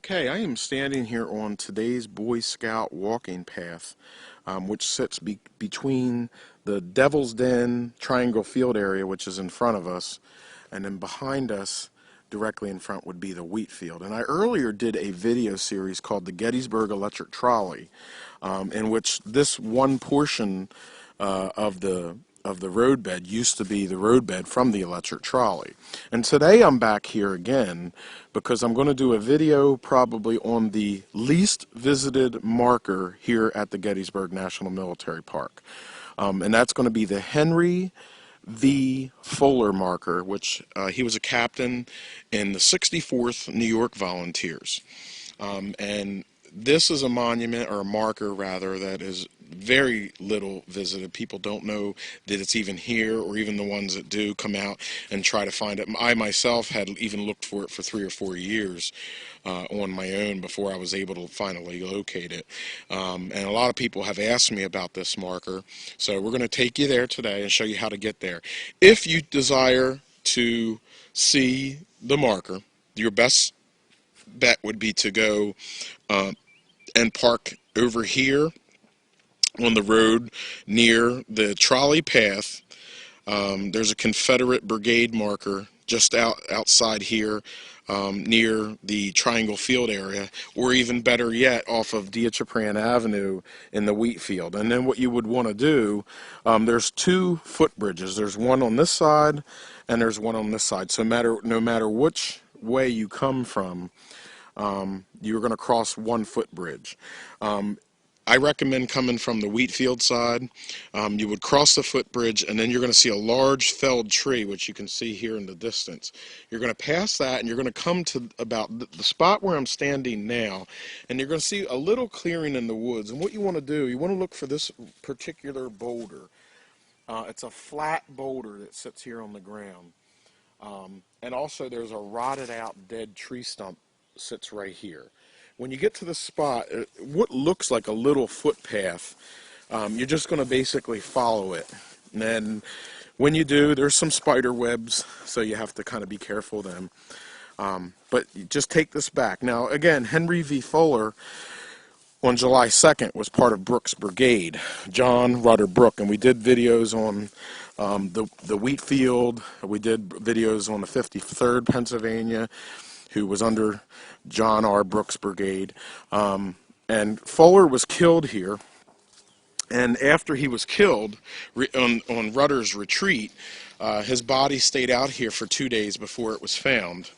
Okay, I am standing here on today's Boy Scout walking path, which sits between the Devil's Den Triangle Field area, which is in front of us, and then behind us, directly in front, would be the wheat field. And I earlier did a video series called the Gettysburg Electric Trolley, in which this one portion of the roadbed used to be the roadbed from the electric trolley. And today I'm back here again because I'm going to do a video probably on the least visited marker here at the Gettysburg National Military Park. And that's going to be the Henry V. Fuller marker, which he was a captain in the 64th New York Volunteers. And this is a monument, or a marker rather, that is very little visited. People don't know that it's even here, or even the ones that do come out and try to find it. I myself had even looked for it for 3 or 4 years on my own before I was able to finally locate it. And a lot of people have asked me about this marker, so we're going to take you there today and show you how to get there. If you desire to see the marker, your best bet would be to go and park over here on the road near the trolley path. There's a Confederate brigade marker just outside here near the Triangle Field area, or even better yet, off of Diachapran Avenue in the wheat field. And then what you would want to do, there's 2 footbridges. There's one on this side and there's one on this side. So no matter which way you come from, you're going to cross 1 footbridge. I recommend coming from the wheat field side. You would cross the footbridge, and then you're going to see a large felled tree, which you can see here in the distance. You're going to pass that, and you're going to come to about the spot where I'm standing now, and you're going to see a little clearing in the woods. And what you want to do, you want to look for this particular boulder. It's a flat boulder that sits here on the ground. And also there's a rotted out dead tree stump sits right here. When you get to the spot, what looks like a little footpath, you're just going to basically follow it. And then when you do, there's some spider webs, so you have to kind of be careful of them. But you just take this back. Now, again, Henry V. Fuller on July 2nd was part of Brooks' brigade, John Rutter Brooke, and we did videos on the wheat field. We did videos on the 53rd Pennsylvania, who was under John R. Brooks' brigade. And Fuller was killed here. And after he was killed on Rutter's retreat, his body stayed out here for 2 days before it was found.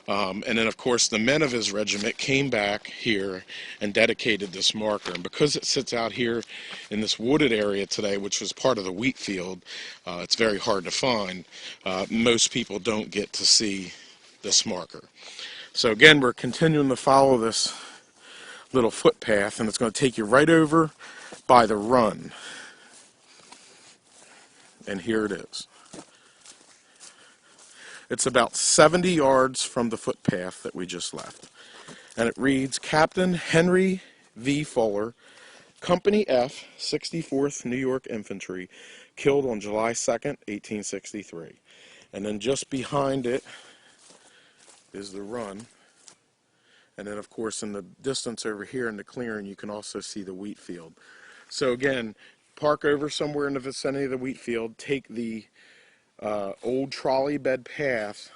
And then, of course, the men of his regiment came back here and dedicated this marker. And because it sits out here in this wooded area today, which was part of the wheat field, it's very hard to find. Most people don't get to see this marker. So again, we're continuing to follow this little footpath, and it's going to take you right over by the run. And here it is. It's about 70 yards from the footpath that we just left. And it reads, Captain Henry V. Fuller, Company F, 64th New York Infantry, killed on July 2nd, 1863. And then just behind it is the run. And then, of course, in the distance over here in the clearing, you can also see the wheat field. So again, park over somewhere in the vicinity of the wheat field, take the old trolley bed path,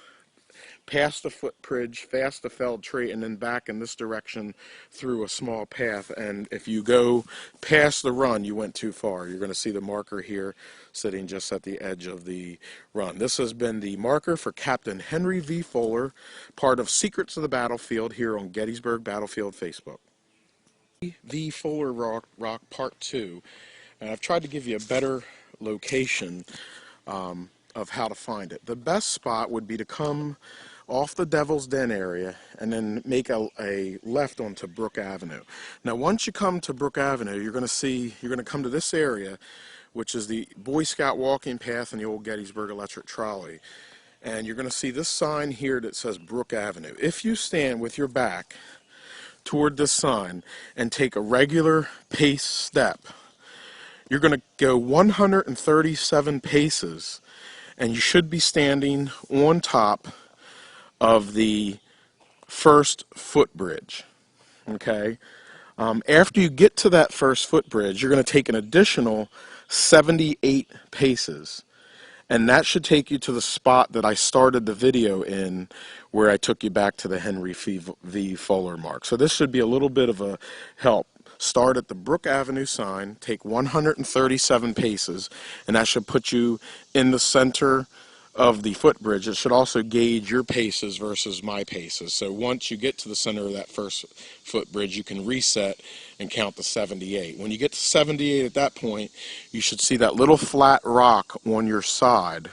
past the footbridge, past the felled tree, and then back in this direction through a small path. And if you go past the run, you went too far. You're going to see the marker here sitting just at the edge of the run. This has been the marker for Captain Henry V. Fuller, part of Secrets of the Battlefield here on Gettysburg Battlefield Facebook. V. Fuller Rock Part 2. And I've tried to give you a better location of how to find it. The best spot would be to come off the Devil's Den area and then make a left onto Brook Avenue. Now once you come to Brook Avenue, you're going to come to this area, which is the Boy Scout walking path and the old Gettysburg Electric Trolley. And you're going to see this sign here that says Brook Avenue. If you stand with your back toward this sign and take a regular pace step, you're going to go 137 paces, and you should be standing on top of the first footbridge. Okay. After you get to that first footbridge, you're going to take an additional 78 paces. And that should take you to the spot that I started the video in, where I took you back to the Henry V. Fuller mark. So this should be a little bit of a help. Start at the Brook Avenue sign, take 137 paces, and that should put you in the center of the footbridge. It should also gauge your paces versus my paces. So once you get to the center of that first footbridge, you can reset and count the 78. When you get to 78 at that point, you should see that little flat rock on your side.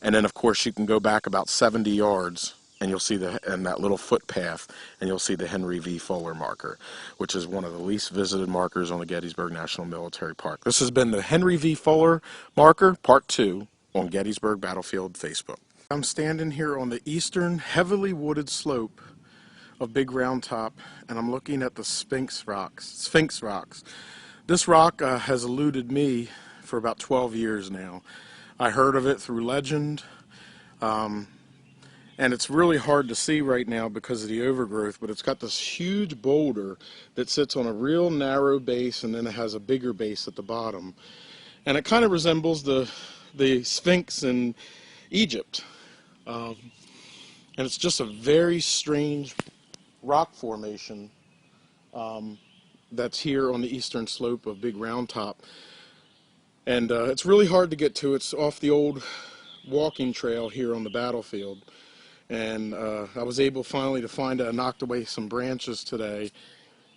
And then, of course, you can go back about 70 yards, and you'll see that little footpath, and you'll see the Henry V. Fuller marker, which is one of the least visited markers on the Gettysburg National Military Park. This has been the Henry V. Fuller marker, Part 2, on Gettysburg Battlefield Facebook. I'm standing here on the eastern, heavily wooded slope of Big Round Top, and I'm looking at the Sphinx Rocks. This rock has eluded me for about 12 years now. I heard of it through legend, and it's really hard to see right now because of the overgrowth, but it's got this huge boulder that sits on a real narrow base, and then it has a bigger base at the bottom. And it kind of resembles the Sphinx in Egypt. And it's just a very strange rock formation that's here on the eastern slope of Big Round Top. And it's really hard to get to. It's off the old walking trail here on the battlefield. And I was able finally to find it. I knocked away some branches today.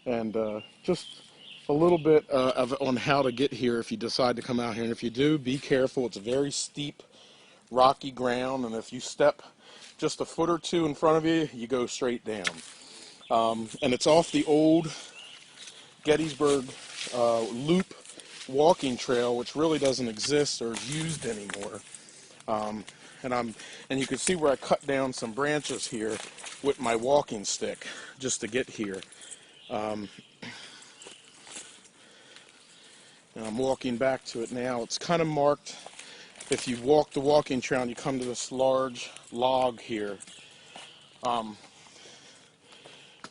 And just a little bit on how to get here if you decide to come out here. And if you do, be careful. It's a very steep, rocky ground. And if you step just a foot or two in front of you, you go straight down. And it's off the old Gettysburg Loop walking trail, which really doesn't exist or is used anymore. And you can see where I cut down some branches here with my walking stick just to get here. And I'm walking back to it now. It's kind of marked. If you walk the walking trail and you come to this large log here,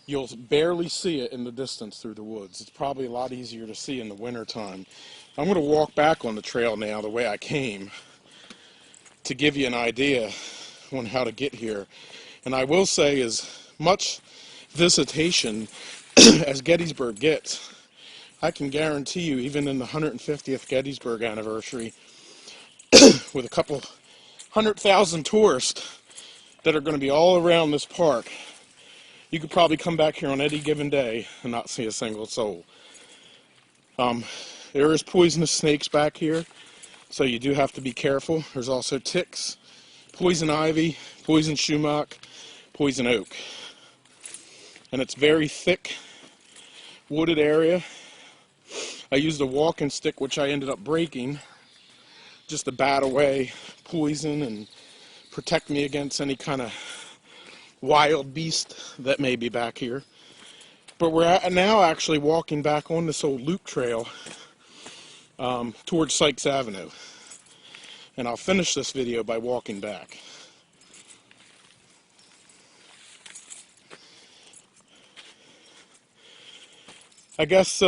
you'll barely see it in the distance through the woods. It's probably a lot easier to see in the wintertime. I'm going to walk back on the trail now the way I came to give you an idea on how to get here. And I will say, as much visitation as Gettysburg gets, I can guarantee you, even in the 150th Gettysburg anniversary, with a couple 100,000 tourists that are going to be all around this park, you could probably come back here on any given day and not see a single soul. There is poisonous snakes back here, so you do have to be careful. There's also ticks, poison ivy, poison sumac, poison oak. And it's very thick, wooded area. I used a walking stick, which I ended up breaking, just to bat away poison and protect me against any kind of wild beast that may be back here. But we're now actually walking back on this old loop trail towards Sykes Avenue. And I'll finish this video by walking back. I guess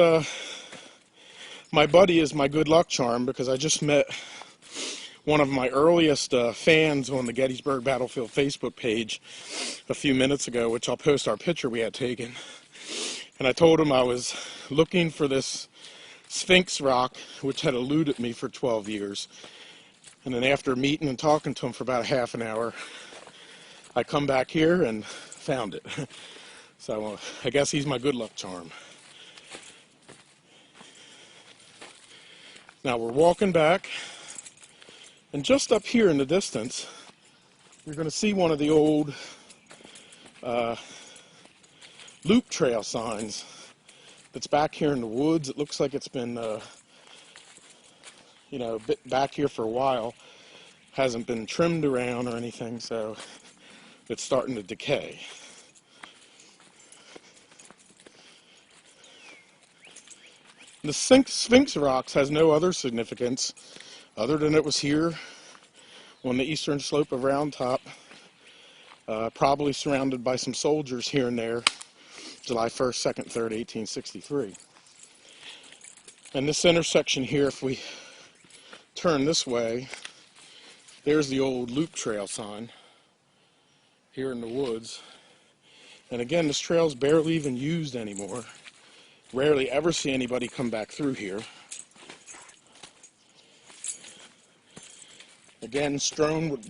my buddy is my good luck charm, because I just met one of my earliest fans on the Gettysburg Battlefield Facebook page a few minutes ago, which I'll post our picture we had taken. And I told him I was looking for this Sphinx rock, which had eluded me for 12 years. And then after meeting and talking to him for about a half an hour, I come back here and found it. So I guess he's my good luck charm. Now we're walking back, and just up here in the distance, you're going to see one of the old loop trail signs that's back here in the woods. It looks like it's been, back here for a while. Hasn't been trimmed around or anything, so it's starting to decay. The Sphinx Rocks has no other significance other than it was here on the eastern slope of Round Top probably surrounded by some soldiers here and there, July 1st, 2nd, 3rd, 1863. And this intersection here, if we turn this way, there's the old loop trail sign here in the woods. And again, this trail's barely even used anymore. Rarely ever see anybody come back through here. Again, strewn with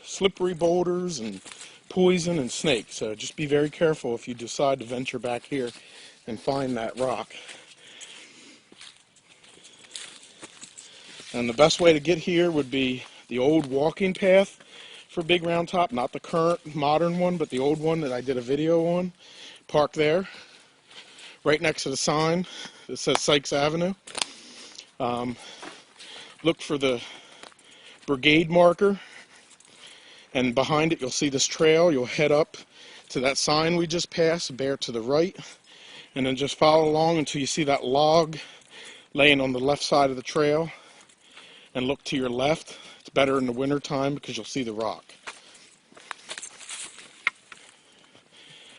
slippery boulders and poison and snakes. So just be very careful if you decide to venture back here and find that rock. And the best way to get here would be the old walking path for Big Round Top, not the current modern one, but the old one that I did a video on. Park there, right next to the sign that says Sykes Avenue. Look for the brigade marker, and behind it you'll see this trail. You'll head up to that sign we just passed, bear to the right, and then just follow along until you see that log laying on the left side of the trail, and look to your left. It's better in the winter time because you'll see the rock.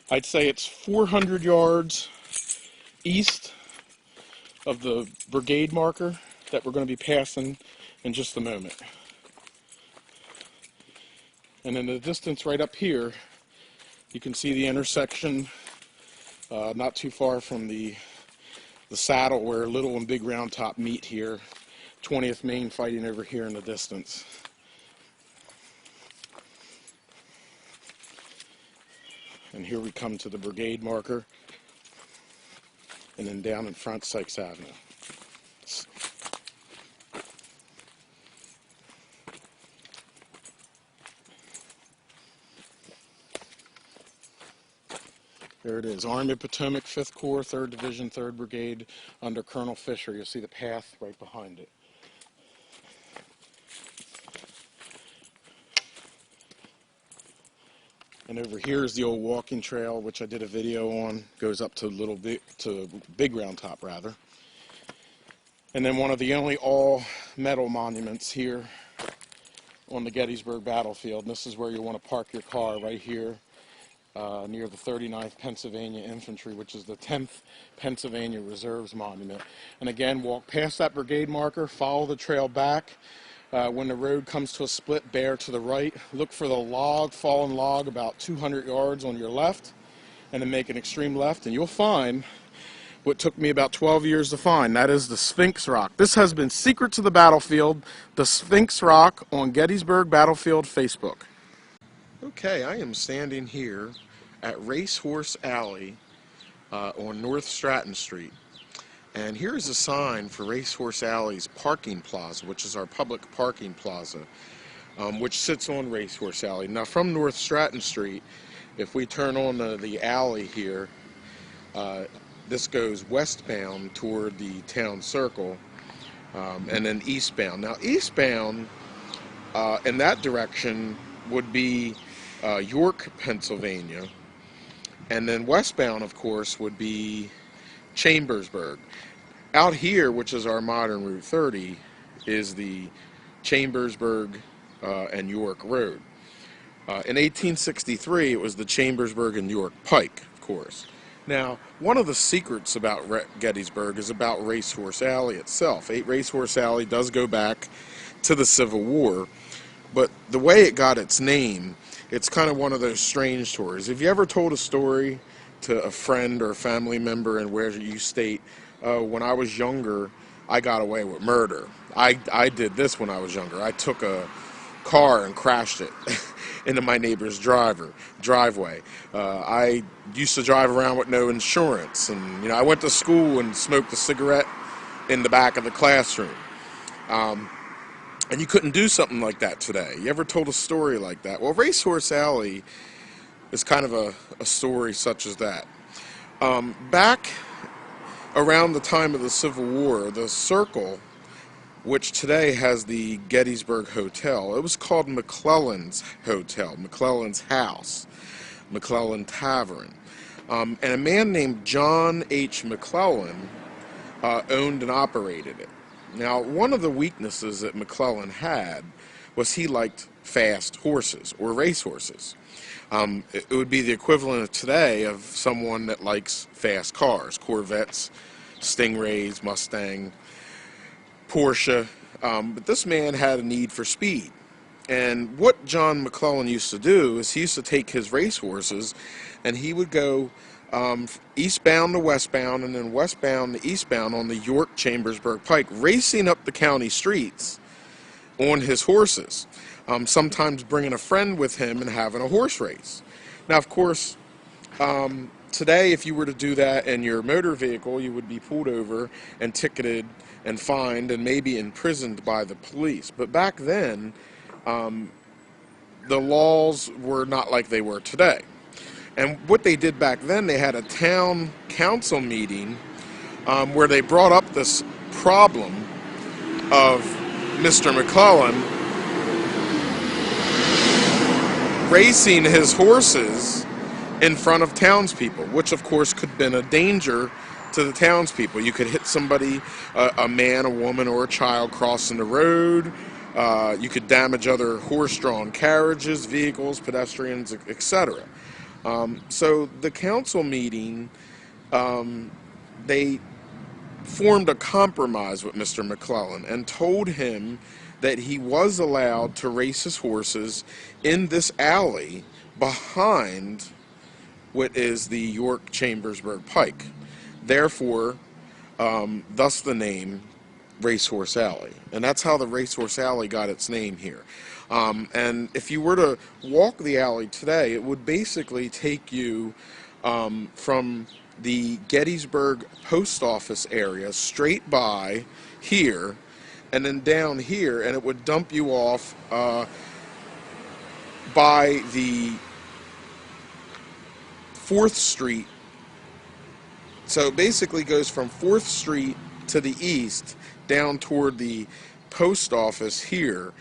I'd say it's 400 yards east of the brigade marker that we're going to be passing in just a moment. And in the distance right up here, you can see the intersection not too far from the saddle where Little and Big Round Top meet here. 20th Maine fighting over here in the distance. And here we come to the brigade marker, and then down in front, Sykes Avenue. There it is, Army of Potomac, 5th Corps, 3rd Division, 3rd Brigade, under Colonel Fisher. You'll see the path right behind it. And over here is the old walking trail, which I did a video on. Goes up to Big Round Top, rather. And then one of the only all-metal monuments here on the Gettysburg battlefield. And this is where you want to park your car, right here, near the 39th Pennsylvania Infantry, which is the 10th Pennsylvania Reserves Monument. And again, walk past that brigade marker, follow the trail back. When the road comes to a split, bear to the right. Look for the fallen log about 200 yards on your left, and then make an extreme left, and you'll find what took me about 12 years to find. That is the Sphinx Rock. This has been secret to the battlefield, the Sphinx Rock on Gettysburg Battlefield Facebook. Okay, I am standing here at Racehorse Alley on North Stratton Street. And here's a sign for Racehorse Alley's parking plaza, which is our public parking plaza, which sits on Racehorse Alley. Now from North Stratton Street, if we turn on the alley here, this goes westbound toward the town circle, and then eastbound. Now eastbound in that direction would be York, Pennsylvania, and then westbound, of course, would be Chambersburg. Out here, which is our modern Route 30, is the Chambersburg and York Road. In 1863, it was the Chambersburg and York Pike, of course. Now, one of the secrets about Gettysburg is about Racehorse Alley itself. Racehorse Alley does go back to the Civil War, but the way it got its name, it's kind of one of those strange stories. Have you ever told a story to a friend or a family member and where you state, oh, when I was younger, I got away with murder. I did this when I was younger. I took a car and crashed it into my neighbor's driveway. I used to drive around with no insurance, and I went to school and smoked a cigarette in the back of the classroom. And you couldn't do something like that today. You ever told a story like that? Well, Racehorse Alley is kind of a story such as that. Back around the time of the Civil War, the Circle, which today has the Gettysburg Hotel, it was called McClellan's Hotel, McClellan's House, McClellan Tavern. And a man named John H. McClellan owned and operated it. Now, one of the weaknesses that McClellan had was he liked fast horses, or racehorses. It would be the equivalent of today of someone that likes fast cars, Corvettes, Stingrays, Mustang, Porsche. But this man had a need for speed. And what John McClellan used to do is he used to take his racehorses and he would go eastbound to westbound and then westbound to eastbound on the York Chambersburg Pike, racing up the county streets on his horses, sometimes bringing a friend with him and having a horse race. Now, of course, today, if you were to do that in your motor vehicle, you would be pulled over and ticketed and fined and maybe imprisoned by the police. But back then, the laws were not like they were today. And what they did back then, they had a town council meeting where they brought up this problem of Mr. McClellan racing his horses in front of townspeople, which of course could have been a danger to the townspeople. You could hit somebody, a man, a woman, or a child crossing the road. You could damage other horse-drawn carriages, vehicles, pedestrians, etc. So the council meeting, they formed a compromise with Mr. McClellan and told him that he was allowed to race his horses in this alley behind what is the York Chambersburg Pike. Therefore, thus the name Racehorse Alley. And that's how the Racehorse Alley got its name here. And if you were to walk the alley today, it would basically take you from the Gettysburg Post Office area straight by here and then down here, and it would dump you off by the 4th Street. So it basically goes from 4th Street to the east down toward the post office here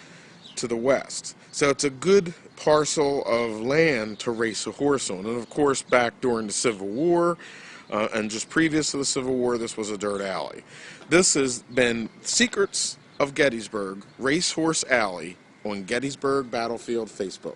to the west. So it's a good parcel of land to race a horse on. And of course, back during the Civil War and just previous to the Civil War, this was a dirt alley. This has been Secrets of Gettysburg, Racehorse Alley on Gettysburg Battlefield Facebook.